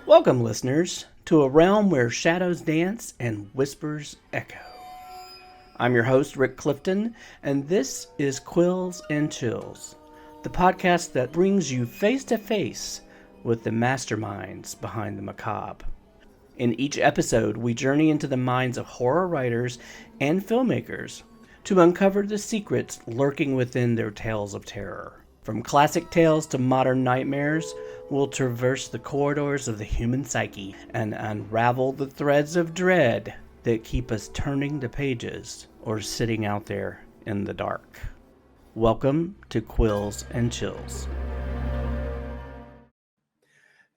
Welcome, listeners, to a realm where shadows dance and whispers echo. I'm your host, Rick Clifton, and this is Quills and Chills, the podcast that brings you face to face with the masterminds behind the macabre. In each episode, we journey into the minds of horror writers and filmmakers to uncover the secrets lurking within their tales of terror. From classic tales to modern nightmares, we'll traverse the corridors of the human psyche and unravel the threads of dread that keep us turning the pages or sitting out there in the dark. Welcome to Quills and Chills.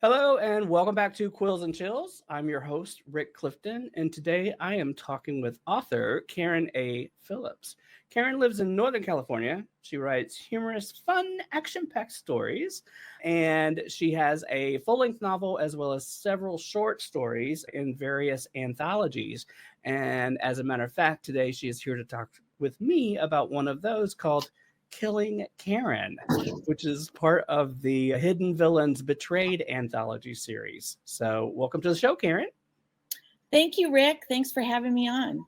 Hello and welcome back to Quills and Chills. I'm your host, Rick Clifton, and today I am talking with author Karen A. Phillips. Karen lives in Northern California. She writes humorous, fun, action-packed stories, and she has a full-length novel as well as several short stories in various anthologies. And as a matter of fact, today she is here to talk with me about one of those called Killing Karen, which is part of the Hidden Villains Betrayed anthology series. So welcome to the show, Karen. Thank you, Rick. Thanks for having me on.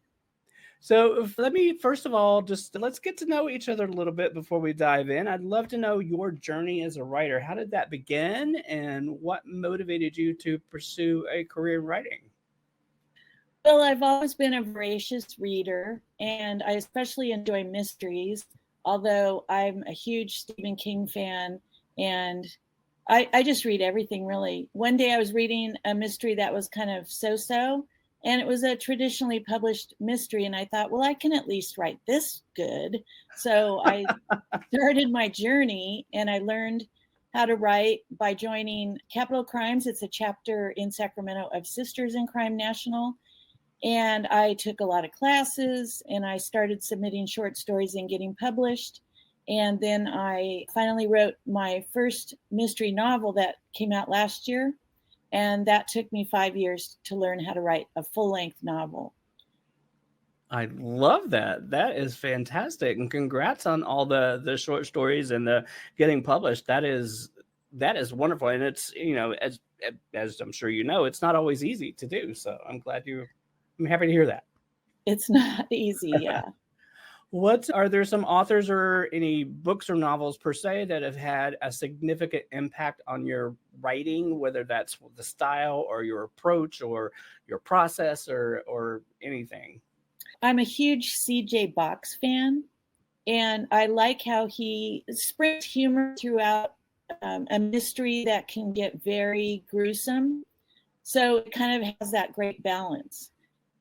So let me, first of all, let's get to know each other a little bit before we dive in. I'd love to know your journey as a writer. How did that begin and what motivated you to pursue a career in writing? Well, I've always been a voracious reader, and I especially enjoy mysteries, although I'm a huge Stephen King fan, and I just read everything, really. One day I was reading a mystery that was kind of so-so, and it was a traditionally published mystery, and I thought, well, I can at least write this good. So I started my journey, and I learned how to write by joining Capital Crimes. It's a chapter in Sacramento of Sisters in Crime National. And I took a lot of classes, and I started submitting short stories and getting published. And then I finally wrote my first mystery novel that came out last year. And that took me 5 years to learn how to write a full-length novel. I love that. That is fantastic. And congrats on all the short stories and the getting published. That is wonderful. And it's, as I'm sure you know, it's not always easy to do. So I'm happy to hear that. It's not easy, yeah. Are there some authors or any books or novels per se that have had a significant impact on your writing, whether that's the style or your approach or your process or anything? I'm a huge C.J. Box fan, and I like how he springs humor throughout a mystery that can get very gruesome. So it kind of has that great balance.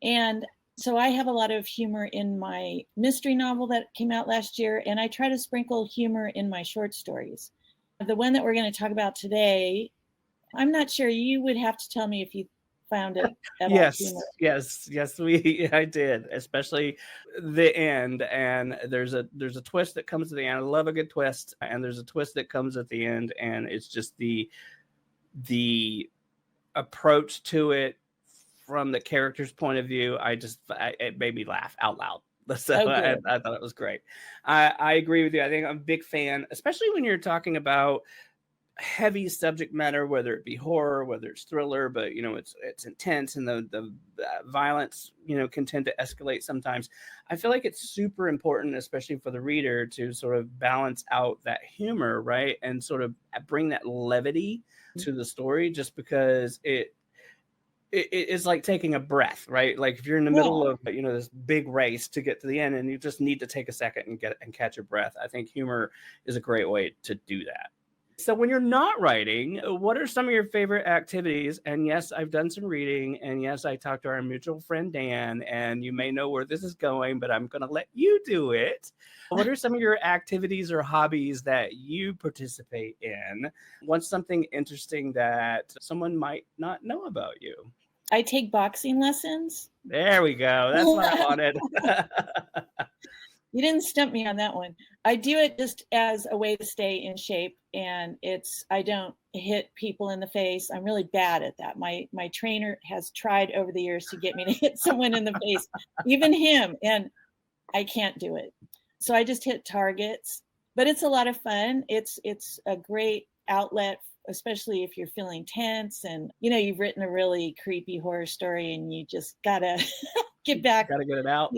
And so I have a lot of humor in my mystery novel that came out last year, and I try to sprinkle humor in my short stories. The one that we're going to talk about today, I'm not sure. You would have to tell me if you found it at all humorous. Yes, I did, especially the end. And there's a twist that comes at the end. I love a good twist, and there's a twist that comes at the end, and it's just the approach to it from the character's point of view. It made me laugh out loud. So I thought it was great. I agree with you. I think I'm a big fan, especially when you're talking about heavy subject matter, whether it be horror, whether it's thriller, but it's intense, and the violence can tend to escalate sometimes. I feel like it's super important, especially for the reader, to sort of balance out that humor, right, and sort of bring that levity to the story, just because it's like taking a breath, right? Like if you're in the middle of this big race to get to the end, and you just need to take a second and catch your breath. I think humor is a great way to do that. So when you're not writing, what are some of your favorite activities? And yes, I've done some reading, and yes, I talked to our mutual friend Dan, and you may know where this is going, but I'm going to let you do it. What are some of your activities or hobbies that you participate in? What's something interesting that someone might not know about you? I take boxing lessons. There we go. That's what I wanted. You didn't stump me on that one. I do it just as a way to stay in shape, and I don't hit people in the face. I'm really bad at that. My trainer has tried over the years to get me to hit someone in the face, even him, and I can't do it. So I just hit targets, but it's a lot of fun. It's a great outlet especially if you're feeling tense and, you know, you've written a really creepy horror story and you just gotta get back. Gotta get it out.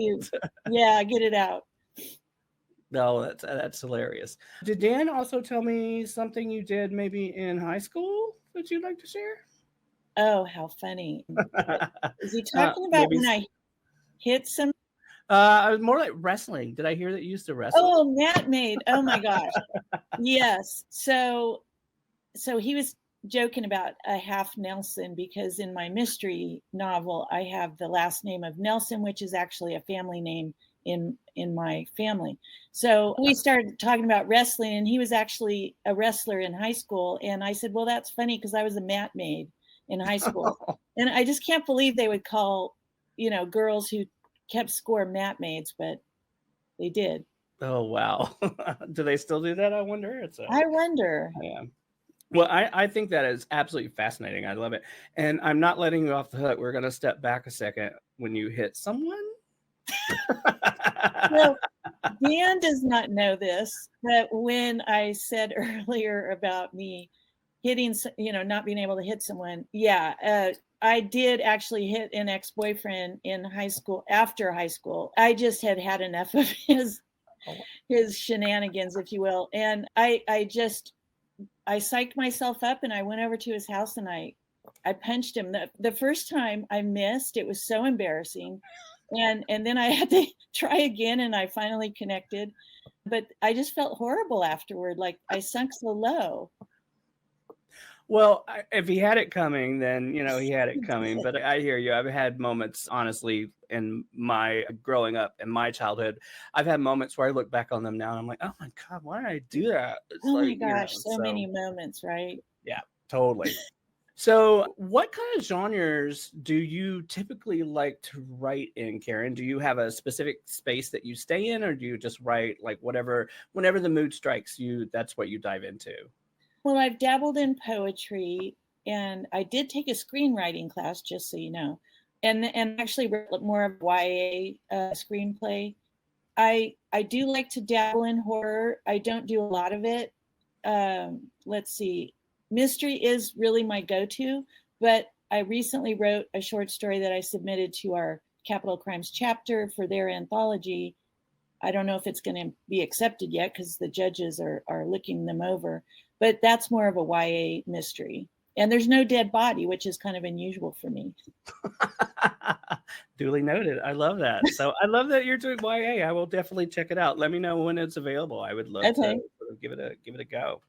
Yeah, get it out. No, that's hilarious. Did Dan also tell me something you did maybe in high school that you'd like to share? Oh, how funny. Is he talking about when I hit some? More like wrestling. Did I hear that you used to wrestle? Oh, Matt Maid. Oh my gosh. Yes. So he was joking about a half Nelson because in my mystery novel, I have the last name of Nelson, which is actually a family name in my family. So we started talking about wrestling, and he was actually a wrestler in high school. And I said, well, that's funny because I was a mat maid in high school. And I just can't believe they would call, you know, girls who kept score mat maids, but they did. Oh, wow. Do they still do that? I wonder. I wonder. Yeah. Well, I think that is absolutely fascinating. I love it. And I'm not letting you off the hook. We're going to step back a second when you hit someone. Well, Dan does not know this, but when I said earlier about me hitting, you know, not being able to hit someone, yeah, I did actually hit an ex-boyfriend in high school, after high school. I just had enough of his shenanigans, if you will. And I psyched myself up and I went over to his house and I punched him. The first time I missed, it was so embarrassing. And then I had to try again and I finally connected. But I just felt horrible afterward, like I sunk so low. Well, if he had it coming, then, you know, he had it coming. But I hear you. I've had moments, honestly, in my growing up, in my childhood, I've had moments where I look back on them now and I'm like, oh my God, why did I do that? It's oh like, my gosh, you know, so many moments, right? Yeah, totally. So what kind of genres do you typically like to write in, Karen? Do you have a specific space that you stay in, or do you just write like whatever, whenever the mood strikes you, that's what you dive into? Well, I've dabbled in poetry and I did take a screenwriting class, just so you know, and actually wrote more of YA screenplay. I do like to dabble in horror. I don't do a lot of it. Let's see. Mystery is really my go-to, but I recently wrote a short story that I submitted to our Capital Crimes chapter for their anthology. I don't know if it's going to be accepted yet because the judges are looking them over, but that's more of a YA mystery. And there's no dead body, which is kind of unusual for me. Duly noted. I love that. So I love that you're doing YA. I will definitely check it out. Let me know when it's available. I would love to sort of give it a go.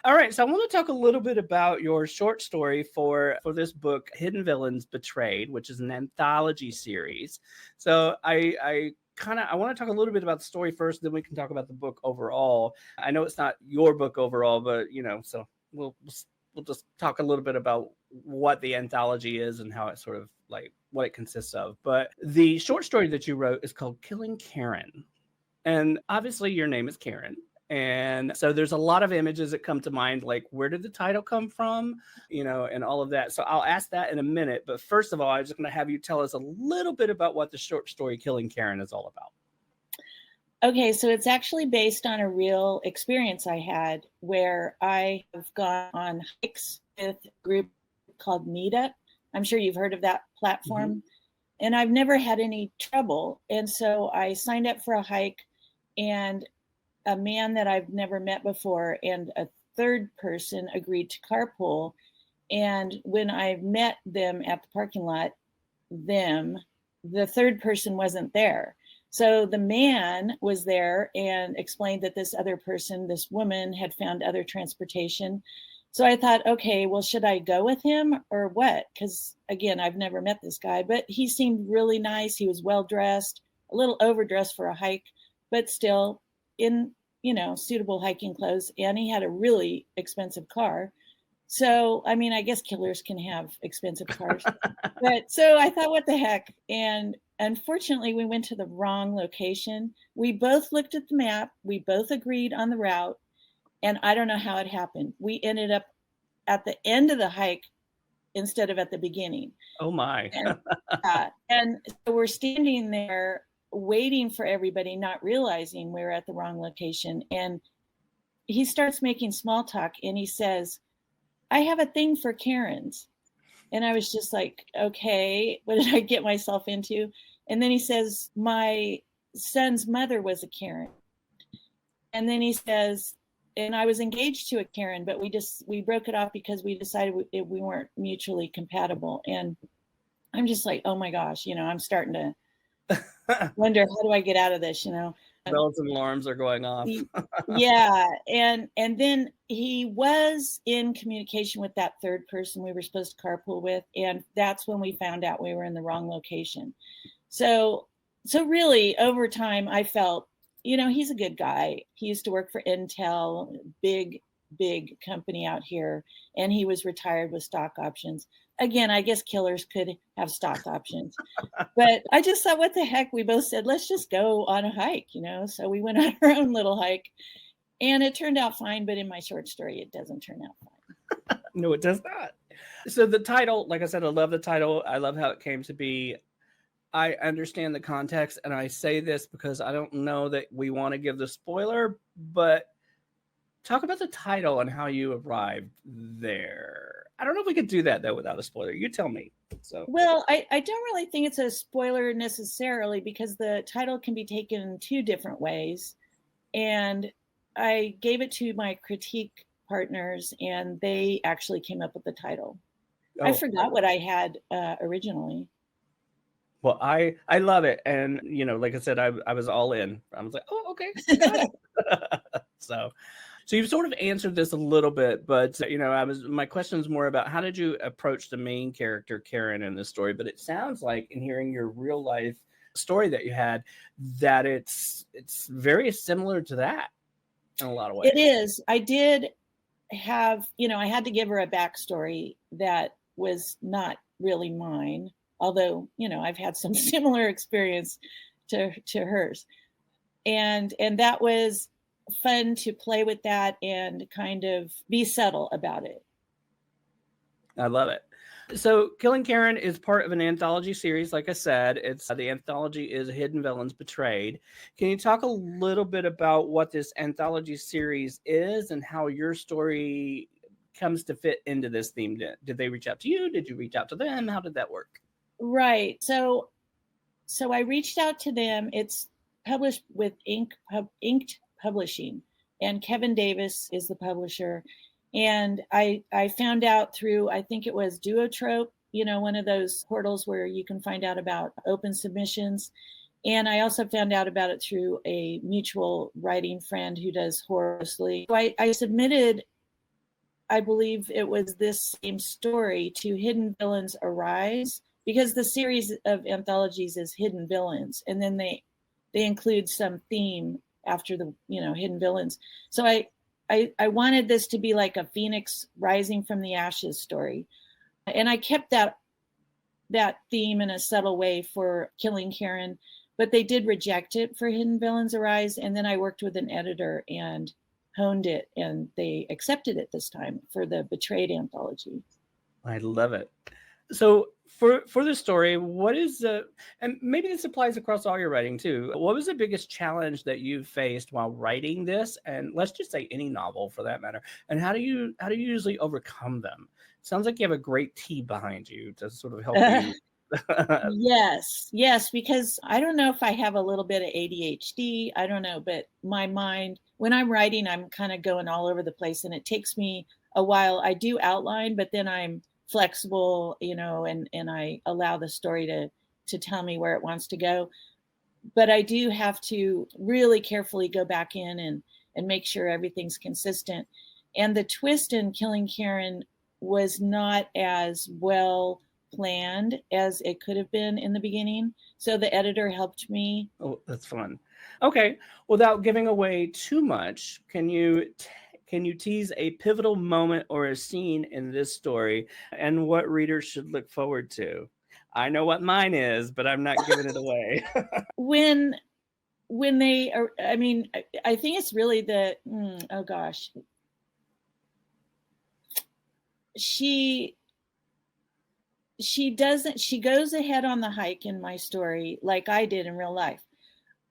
All right, so I want to talk a little bit about your short story for this book, Hidden Villains Betrayed, which is an anthology series. So I want to talk a little bit about the story first, then we can talk about the book overall. I know it's not your book overall, but you know, so we'll just talk a little bit about what the anthology is and how it sort of like what it consists of. But the short story that you wrote is called Killing Karen. And obviously your name is Karen. And so there's a lot of images that come to mind, like where did the title come from, you know, and all of that. So I'll ask that in a minute. But first of all, I'm just going to have you tell us a little bit about what the short story Killing Karen is all about. Okay, so it's actually based on a real experience I had where I have gone on hikes with a group called Meetup. I'm sure you've heard of that platform. Mm-hmm. And I've never had any trouble. And so I signed up for a hike, and a man that I've never met before and a third person agreed to carpool. And when I met them at the parking lot, the third person wasn't there. So the man was there and explained that this other person, this woman, had found other transportation. So I thought, okay, well, should I go with him or what? Because again, I've never met this guy, but he seemed really nice. He was well dressed, a little overdressed for a hike, but still in, you know, suitable hiking clothes. And he had a really expensive car. So, I mean, I guess killers can have expensive cars. But so I thought, what the heck? And unfortunately, we went to the wrong location. We both looked at the map. We both agreed on the route. And I don't know how it happened. We ended up at the end of the hike instead of at the beginning. Oh, my. And so we're standing there waiting for everybody, not realizing we're at the wrong location. And he starts making small talk and he says, I have a thing for Karens. And I was just like, okay, what did I get myself into? And then he says, my son's mother was a Karen. And then he says, and I was engaged to a Karen, but we broke it off because we decided we weren't mutually compatible. And I'm just like, oh my gosh, I'm starting to wonder, how do I get out of this, Bells and alarms are going off. Yeah. And then he was in communication with that third person we were supposed to carpool with. And that's when we found out we were in the wrong location. So really over time, I felt, he's a good guy. He used to work for Intel, big company out here. And he was retired with stock options. Again, I guess killers could have stock options. But I just thought, what the heck? We both said, let's just go on a hike, So we went on our own little hike. And it turned out fine. But in my short story, it doesn't turn out fine. No, it does not. So the title, like I said, I love the title. I love how it came to be. I understand the context, and I say this because I don't know that we want to give the spoiler, but talk about the title and how you arrived there. I don't know if we could do that, though, without a spoiler. You tell me. Well, I don't really think it's a spoiler necessarily, because the title can be taken two different ways. And I gave it to my critique partners, and they actually came up with the title. I forgot what I had originally. Well, I love it. And, like I said, I was all in. I was like, oh, okay. Got it. So you've sort of answered this a little bit, but, my question is more about how did you approach the main character, Karen, in this story? But it sounds like, in hearing your real life story that you had, that it's very similar to that in a lot of ways. It is. I did have, I had to give her a backstory that was not really mine. Although, I've had some similar experience to hers. And that was fun to play with that and kind of be subtle about it. I love it. So Killing Karen is part of an anthology series. Like I said, it's the anthology is Hidden Villains Betrayed. Can you talk a little bit about what this anthology series is and how your story comes to fit into this theme? Did they reach out to you? Did you reach out to them? How did that work? Right. So I reached out to them. It's published with Inked Publishing, and Kevin Davis is the publisher. And I found out through, I think it was Duotrope, one of those portals where you can find out about open submissions. And I also found out about it through a mutual writing friend who does hororously. So I submitted, I believe it was this same story, to Hidden Villains Arise, because the series of anthologies is Hidden Villains, and then they include some theme after the Hidden Villains. So I wanted this to be like a phoenix rising from the ashes story, and I kept that theme in a subtle way for Killing Karen, but they did reject it for Hidden Villains Arise, and then I worked with an editor and honed it, and they accepted it this time for the Betrayed anthology. I love it. So for this story, what is and maybe this applies across all your writing too, what was the biggest challenge that you faced while writing this? And let's just say any novel for that matter. And how do you usually overcome them? It sounds like you have a great team behind you to sort of help you. Yes, because I don't know if I have a little bit of ADHD. I don't know, but my mind, when I'm writing, I'm kind of going all over the place, and it takes me a while. I do outline, but then I'm flexible, and I allow the story to tell me where it wants to go. But I do have to really carefully go back in and make sure everything's consistent. And the twist in Killing Karen was not as well planned as it could have been in the beginning. So the editor helped me. Oh, that's fun. Okay. Without giving away too much, can you tease a pivotal moment or a scene in this story and what readers should look forward to? I know what mine is, but I'm not giving it away. When they are, I mean, I think it's really the, oh gosh. She goes ahead on the hike in my story like I did in real life,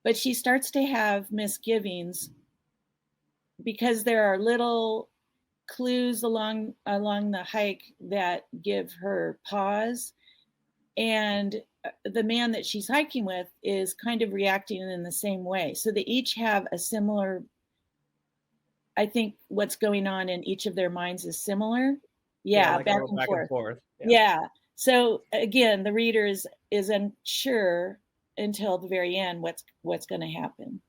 but she starts to have misgivings because there are little clues along the hike that give her pause, and the man that she's hiking with is kind of reacting in the same way. So they each have a similar, I think what's going on in each of their minds is similar. Yeah, like back a and back and forth. forth. Yeah. So again, the reader is unsure until the very end what's going to happen.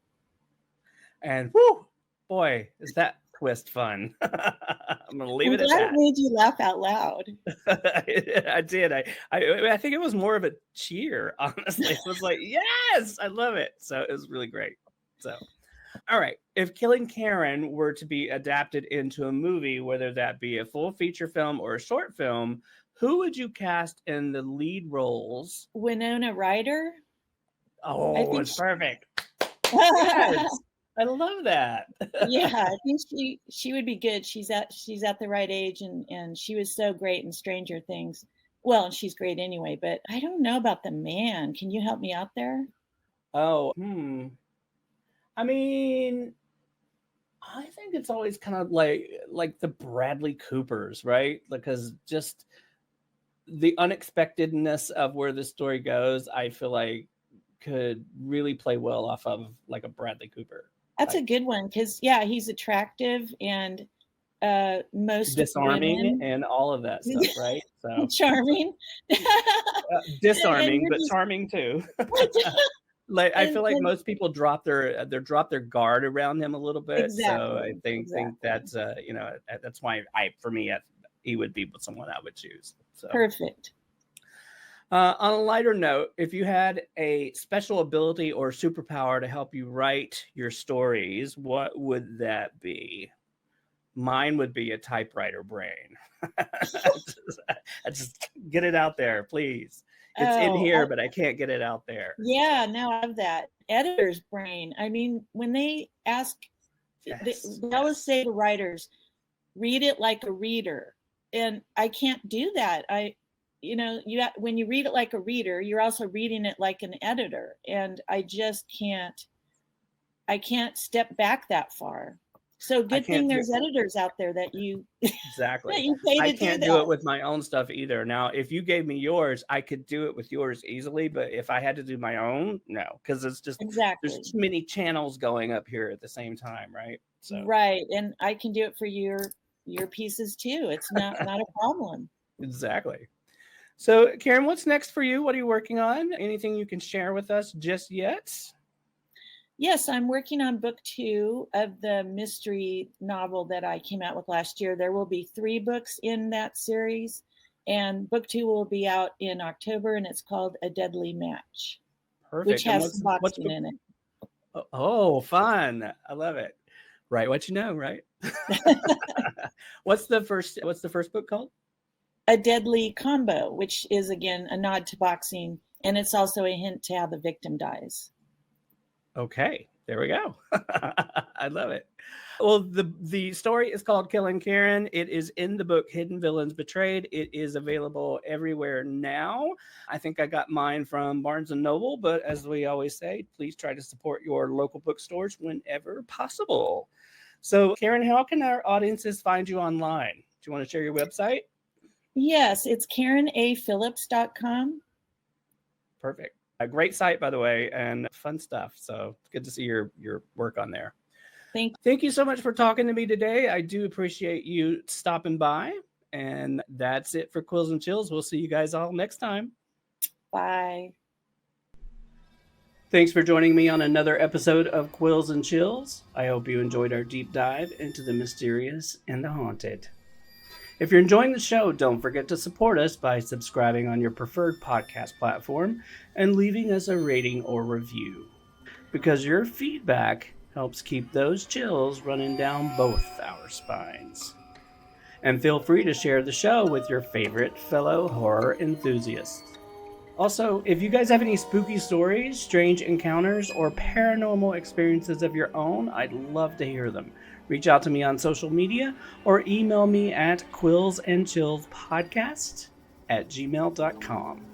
And whoo, boy, is that twist fun. I'm gonna leave it at glad that. it made you laugh out loud. I did. I think it was more of a cheer, honestly. It was like, yes, I love it. So it was really great. So all right. If Killing Karen were to be adapted into a movie, whether that be a full feature film or a short film, who would you cast in the lead roles? Winona Ryder. Oh, it's perfect. Yes. I love that. Yeah, I think she would be good. She's at the right age, and she was so great in Stranger Things. Well, and she's great anyway, but I don't know about the man. Can you help me out there? Oh, I mean, I think it's always kind of like the Bradley Coopers, right? Because just the unexpectedness of where the story goes, I feel like could really play well off of like a Bradley Cooper. That's a good one because he's attractive and most disarming women and all of that stuff, right? So charming, disarming, but charming too. Like I feel like most people drop their guard around him a little bit. Exactly, so I think that's that's why for me he would be someone I would choose. So perfect. On a lighter note, if you had a special ability or superpower to help you write your stories, what would that be? Mine would be a typewriter brain. I just get it out there, please. It's in here, but I can't get it out there. Yeah, now I have that editor's brain. I mean, when they ask, they always say to writers, read it like a reader. And I can't do that. When you read it like a reader, you're also reading it like an editor. And I just can't step back that far. So good thing there's editors out there that you exactly. that you pay to I can't do it with my own stuff either. Now, if you gave me yours, I could do it with yours easily. But if I had to do my own, no, because it's just there's too many channels going up here at the same time, right? So right, and I can do it for your pieces too. It's not a problem. Exactly. So, Karen, what's next for you? What are you working on? Anything you can share with us just yet? Yes, I'm working on book 2 of the mystery novel that I came out with last year. There will be 3 books in that series, and book 2 will be out in October, and it's called A Deadly Match. Perfect. Which has some boxing in it. Oh, fun. I love it. Write what you know, right? What's the first book called? A Deadly Combo, which is again a nod to boxing, and it's also a hint to how the victim dies. Okay, there we go. I love it. Well, the story is called Killing Karen. It is in the book Hidden Villains Betrayed. It is available everywhere now. I think I got mine from Barnes & Noble, but as we always say, please try to support your local bookstores whenever possible. So, Karen, how can our audiences find you online? Do you want to share your website? Yes, it's karenaphillips.com. Perfect. A great site, by the way, and fun stuff. So it's good to see your work on there. Thank you so much for talking to me today. I do appreciate you stopping by. And that's it for Quills and Chills. We'll see you guys all next time. Bye. Thanks for joining me on another episode of Quills and Chills. I hope you enjoyed our deep dive into the mysterious and the haunted. If you're enjoying the show, don't forget to support us by subscribing on your preferred podcast platform and leaving us a rating or review, because your feedback helps keep those chills running down both our spines. And feel free to share the show with your favorite fellow horror enthusiasts. Also, if you guys have any spooky stories, strange encounters, or paranormal experiences of your own, I'd love to hear them. Reach out to me on social media or email me at quillsandchillspodcast@gmail.com.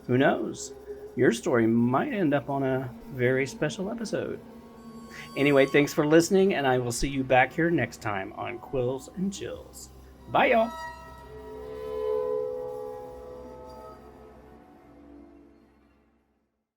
Who knows? Your story might end up on a very special episode. Anyway, thanks for listening, and I will see you back here next time on Quills and Chills. Bye, y'all.